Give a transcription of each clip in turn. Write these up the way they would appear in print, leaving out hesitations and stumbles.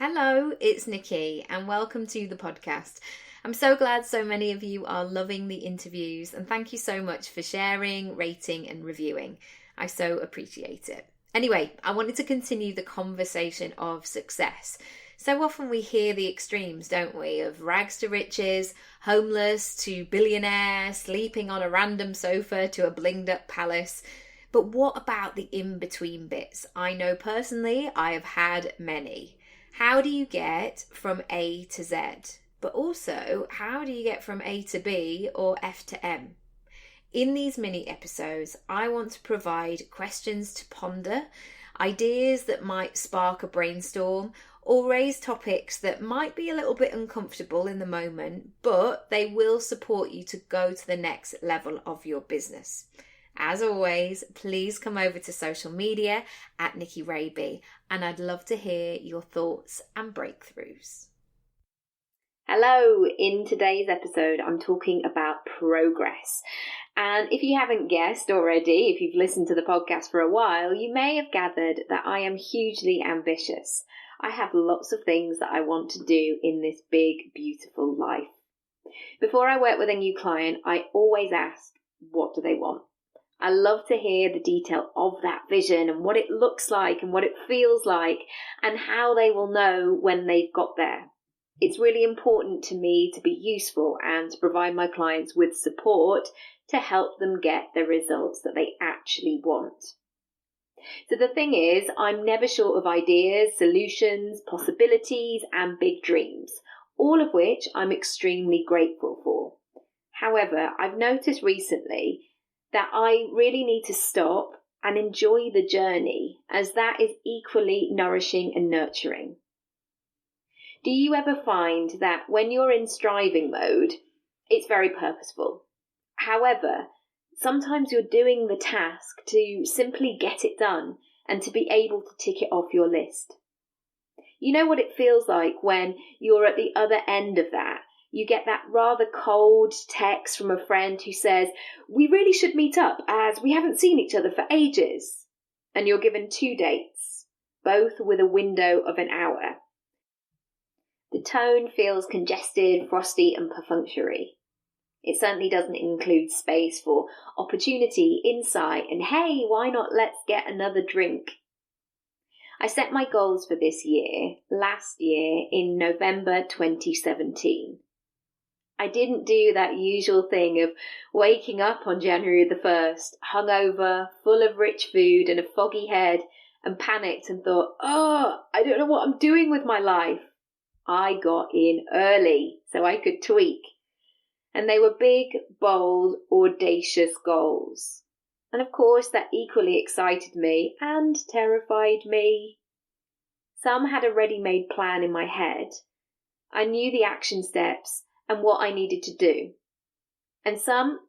Hello, it's Nikki, and welcome to the podcast. I'm so glad so many of you are loving the interviews, and thank you so much for sharing, rating, and reviewing. I so appreciate it. Anyway, I wanted to continue the conversation of success. So often we hear the extremes, don't we, of rags to riches, homeless to billionaire, sleeping on a random sofa to a blinged up palace. But what about the in-between bits? I know personally I have had many. How do you get from A to Z? But also, how do you get from A to B or F to M? In these mini episodes, I want to provide questions to ponder, ideas that might spark a brainstorm, or raise topics that might be a little bit uncomfortable in the moment, but they will support you to go to the next level of your business. As always, please come over to social media at Nikki Raby, and I'd love to hear your thoughts and breakthroughs. Hello, in today's episode, I'm talking about progress. And if you haven't guessed already, if you've listened to the podcast for a while, you may have gathered that I am hugely ambitious. I have lots of things that I want to do in this big, beautiful life. Before I work with a new client, I always ask, what do they want? I love to hear the detail of that vision and what it looks like and what it feels like and how they will know when they've got there. It's really important to me to be useful and to provide my clients with support to help them get the results that they actually want. So the thing is, I'm never short of ideas, solutions, possibilities, and big dreams, all of which I'm extremely grateful for. However, I've noticed recently that I really need to stop and enjoy the journey, as that is equally nourishing and nurturing. Do you ever find that when you're in striving mode, it's very purposeful? However, sometimes you're doing the task to simply get it done and to be able to tick it off your list. You know what it feels like when you're at the other end of that? You get that rather cold text from a friend who says, we really should meet up as we haven't seen each other for ages. And you're given 2 dates, both with a window of an hour. The tone feels congested, frosty and perfunctory. It certainly doesn't include space for opportunity, insight, and hey, why not let's get another drink? I set my goals for this year, last year, in November 2017. I didn't do that usual thing of waking up on January the 1st, hungover, full of rich food and a foggy head, and panicked and thought, I don't know what I'm doing with my life. I got in early so I could tweak. And they were big, bold, audacious goals. And of course, that equally excited me and terrified me. Some had a ready-made plan in my head. I knew the action steps and what I needed to do. And some,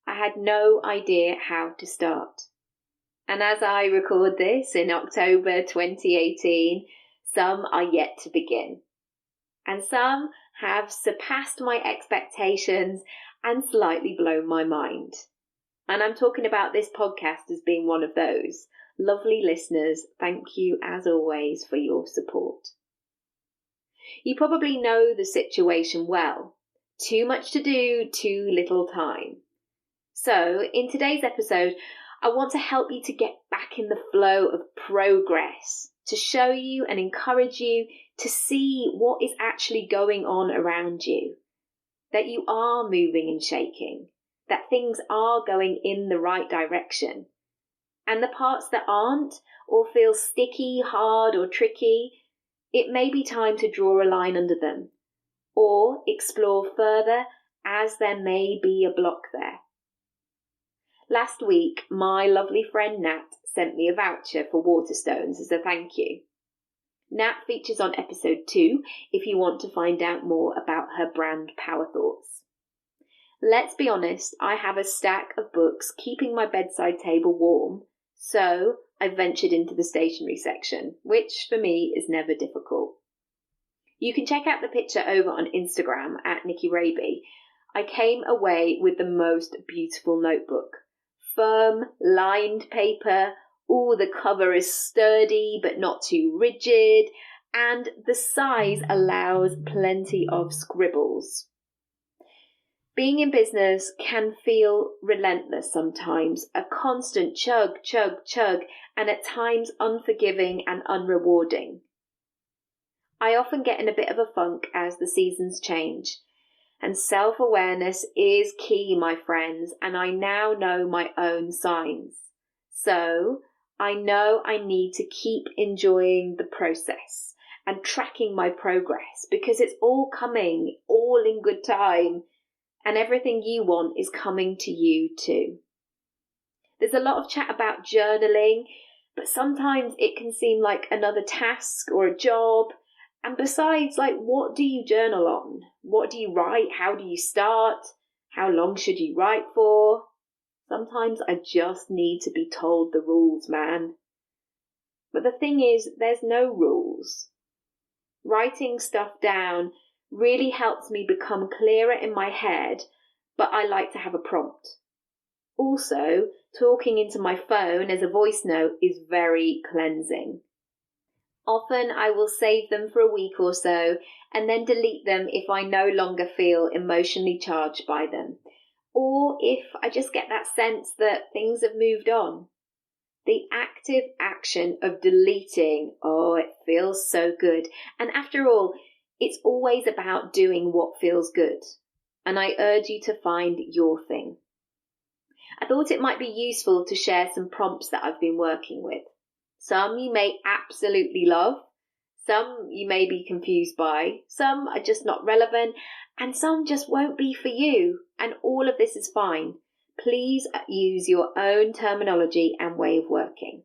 I had no idea how to start. And as I record this in October 2018, some are yet to begin. And some have surpassed my expectations and slightly blown my mind. And I'm talking about this podcast as being one of those. Lovely listeners, thank you as always for your support. You probably know the situation well. Too much to do, too little time. So, in today's episode, I want to help you to get back in the flow of progress, to show you and encourage you to see what is actually going on around you, that you are moving and shaking, that things are going in the right direction. And the parts that aren't, or feel sticky, hard, or tricky, it may be time to draw a line under them, or explore further as there may be a block there. Last week, my lovely friend Nat sent me a voucher for Waterstones as a thank you. Nat features on episode 2 if you want to find out more about her brand Power Thoughts. Let's be honest, I have a stack of books keeping my bedside table warm, so I ventured into the stationery section, which for me is never difficult. You can check out the picture over on Instagram at Nikki Raby. I came away with the most beautiful notebook. Firm, lined paper. Ooh, the cover is sturdy but not too rigid. and the size allows plenty of scribbles. Being in business can feel relentless sometimes, a constant chug, chug, chug, and at times unforgiving and unrewarding. I often get in a bit of a funk as the seasons change, and self-awareness is key, my friends, and I now know my own signs. So I know I need to keep enjoying the process and tracking my progress, because it's all coming, all in good time. And everything you want is coming to you too. There's a lot of chat about journaling, but sometimes it can seem like another task or a job. And besides, what do you journal on? What do you write? How do you start? How long should you write for? Sometimes I just need to be told the rules, man. But the thing is, there's no rules. Writing stuff down really helps me become clearer in my head, but I like to have a prompt. Also, talking into my phone as a voice note is very cleansing. Often I will save them for a week or so and then delete them if I no longer feel emotionally charged by them, or if I just get that sense that things have moved on. The active action of deleting, it feels so good. And after all, it's always about doing what feels good. And I urge you to find your thing. I thought it might be useful to share some prompts that I've been working with. Some you may absolutely love, some you may be confused by, some are just not relevant, and some just won't be for you. And all of this is fine. Please use your own terminology and way of working.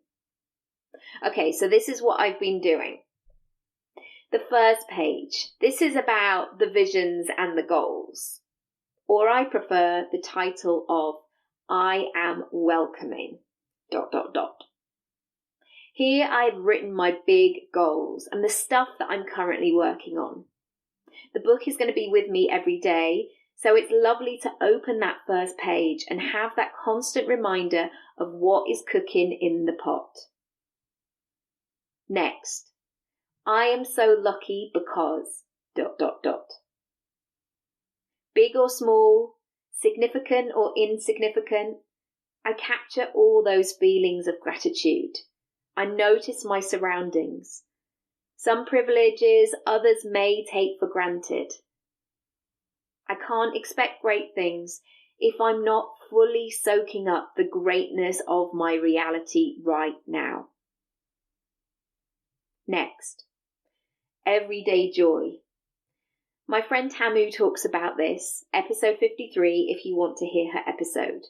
Okay, so this is what I've been doing. The first page, this is about the visions and the goals. Or I prefer the title of I am welcoming, ... Here I've written my big goals and the stuff that I'm currently working on. The book is going to be with me every day, so it's lovely to open that first page and have that constant reminder of what is cooking in the pot. Next, I am so lucky because ... Big or small, significant or insignificant, I capture all those feelings of gratitude. I notice my surroundings. Some privileges others may take for granted. I can't expect great things if I'm not fully soaking up the greatness of my reality right now. Next, everyday joy. My friend Tamu talks about this, episode 53, if you want to hear her episode.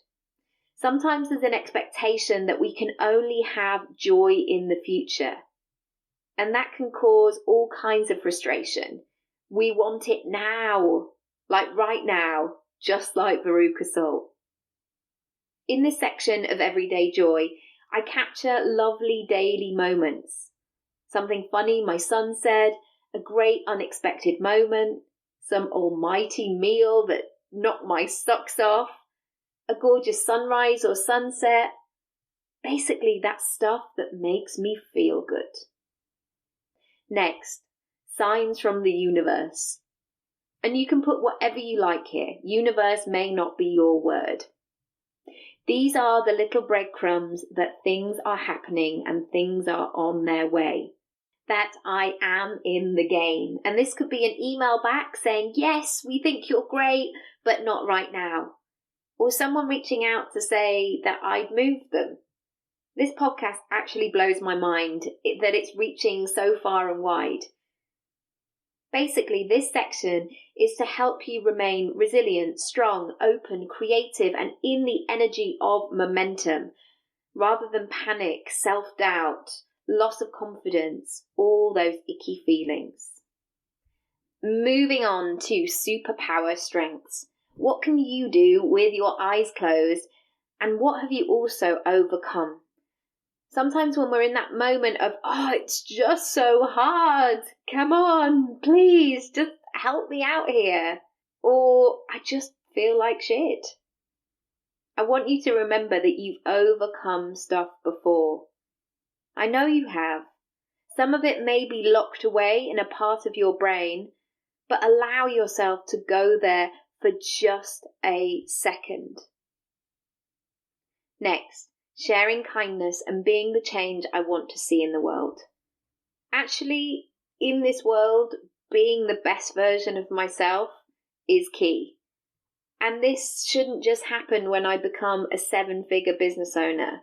Sometimes there's an expectation that we can only have joy in the future, and that can cause all kinds of frustration. We want it now, like right now, just like Veruca Salt. In this section of Everyday Joy, I capture lovely daily moments. Something funny my son said, a great unexpected moment, some almighty meal that knocked my socks off, a gorgeous sunrise or sunset. Basically, that stuff that makes me feel good. Next, signs from the universe. And you can put whatever you like here. Universe may not be your word. These are the little breadcrumbs that things are happening and things are on their way. That I am in the game. And this could be an email back saying, yes, we think you're great, but not right now. Or someone reaching out to say that I'd moved them. This podcast actually blows my mind that it's reaching so far and wide. Basically, this section is to help you remain resilient, strong, open, creative, and in the energy of momentum, rather than panic, self-doubt, loss of confidence, all those icky feelings. Moving on to superpower strengths. What can you do with your eyes closed, and what have you also overcome? Sometimes when we're in that moment of, it's just so hard, come on, please, just help me out here, or I just feel like shit. I want you to remember that you've overcome stuff before. I know you have. Some of it may be locked away in a part of your brain, but allow yourself to go there for just a second. Next, sharing kindness and being the change I want to see in the world. Actually, in this world, being the best version of myself is key. And this shouldn't just happen when I become a 7-figure business owner.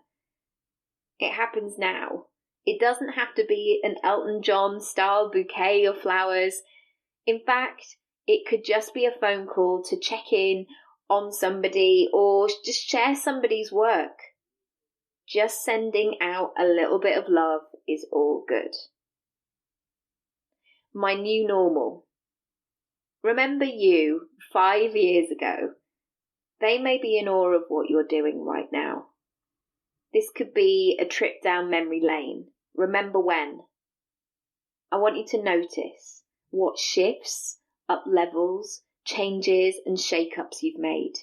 It happens now. It doesn't have to be an Elton John style bouquet of flowers. In fact, it could just be a phone call to check in on somebody or just share somebody's work. Just sending out a little bit of love is all good. My new normal. Remember you 5 years ago. They may be in awe of what you're doing right now. This could be a trip down memory lane. Remember when? I want you to notice what shifts, up levels, changes and shake-ups you've made.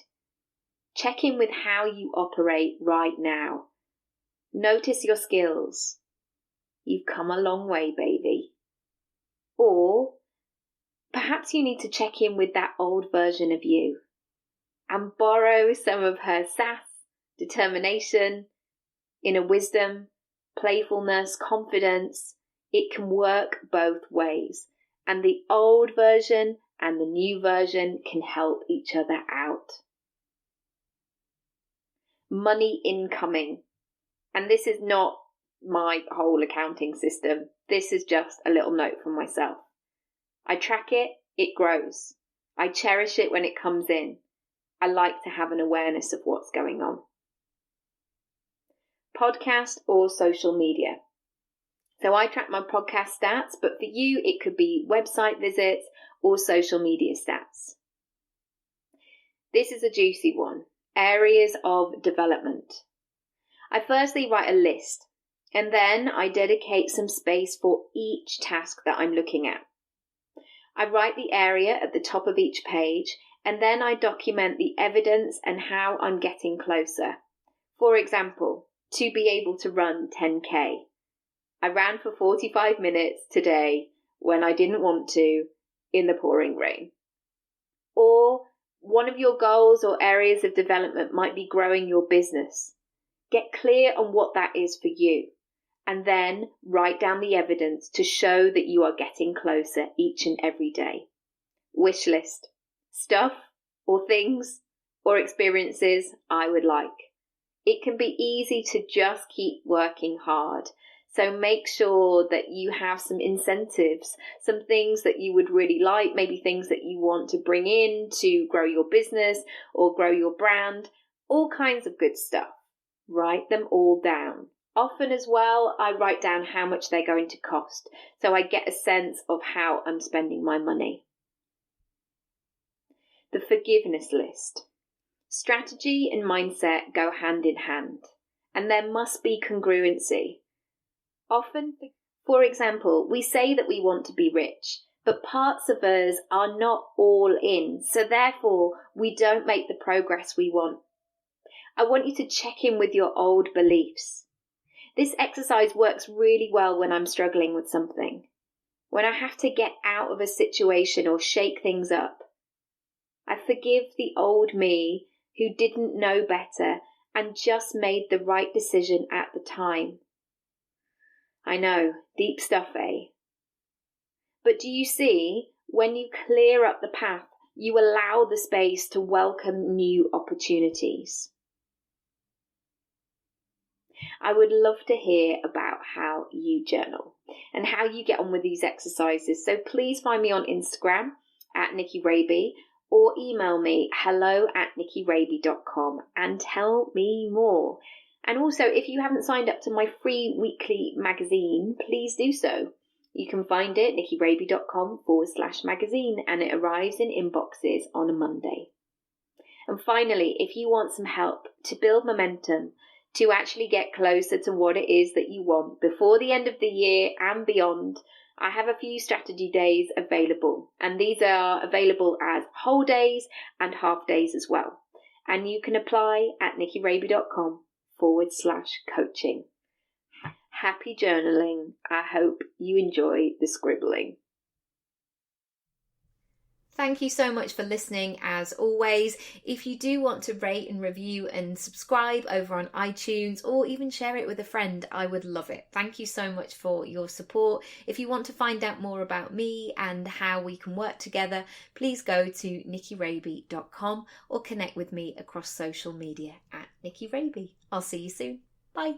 Check in with how you operate right now. Notice your skills. You've come a long way, baby. Or perhaps you need to check in with that old version of you and borrow some of her sass, determination, inner wisdom, playfulness, confidence. It can work both ways, and the old version and the new version can help each other out. Money incoming. And this is not my whole accounting system. This is just a little note from myself. I track it, it grows. I cherish it when it comes in. I like to have an awareness of what's going on. Podcast or social media. So I track my podcast stats, but for you, it could be website visits or social media stats. This is a juicy one. Areas of development. I firstly write a list, and then I dedicate some space for each task that I'm looking at. I write the area at the top of each page, and then I document the evidence and how I'm getting closer. For example, to be able to run 10K. I ran for 45 minutes today when I didn't want to in the pouring rain. Or one of your goals or areas of development might be growing your business. Get clear on what that is for you, and then write down the evidence to show that you are getting closer each and every day. Wish list. Stuff or things or experiences I would like. It can be easy to just keep working hard. So make sure that you have some incentives, some things that you would really like, maybe things that you want to bring in to grow your business or grow your brand, all kinds of good stuff. Write them all down. Often as well, I write down how much they're going to cost, so I get a sense of how I'm spending my money. The forgiveness list. Strategy and mindset go hand in hand, and there must be congruency. Often, for example, we say that we want to be rich, but parts of us are not all in, so therefore we don't make the progress we want. I want you to check in with your old beliefs. This exercise works really well when I'm struggling with something, when I have to get out of a situation or shake things up. I forgive the old me who didn't know better and just made the right decision at the time. I know, deep stuff, eh? But do you see, when you clear up the path, you allow the space to welcome new opportunities. I would love to hear about how you journal and how you get on with these exercises. So please find me on Instagram at Nikki Raby or email me hello@nikkiraby.com and tell me more. And also, if you haven't signed up to my free weekly magazine, please do so. You can find it nikkiraby.com/magazine, and it arrives in inboxes on a Monday. And finally, if you want some help to build momentum, to actually get closer to what it is that you want before the end of the year and beyond, I have a few strategy days available, and these are available as whole days and half days as well. And you can apply at nikkiraby.com/coaching. Happy journaling. I hope you enjoy the scribbling. Thank you so much for listening as always. If you do want to rate and review and subscribe over on iTunes or even share it with a friend, I would love it. Thank you so much for your support. If you want to find out more about me and how we can work together, please go to nickiraby.com or connect with me across social media at Nikki Raby. I'll see you soon. Bye.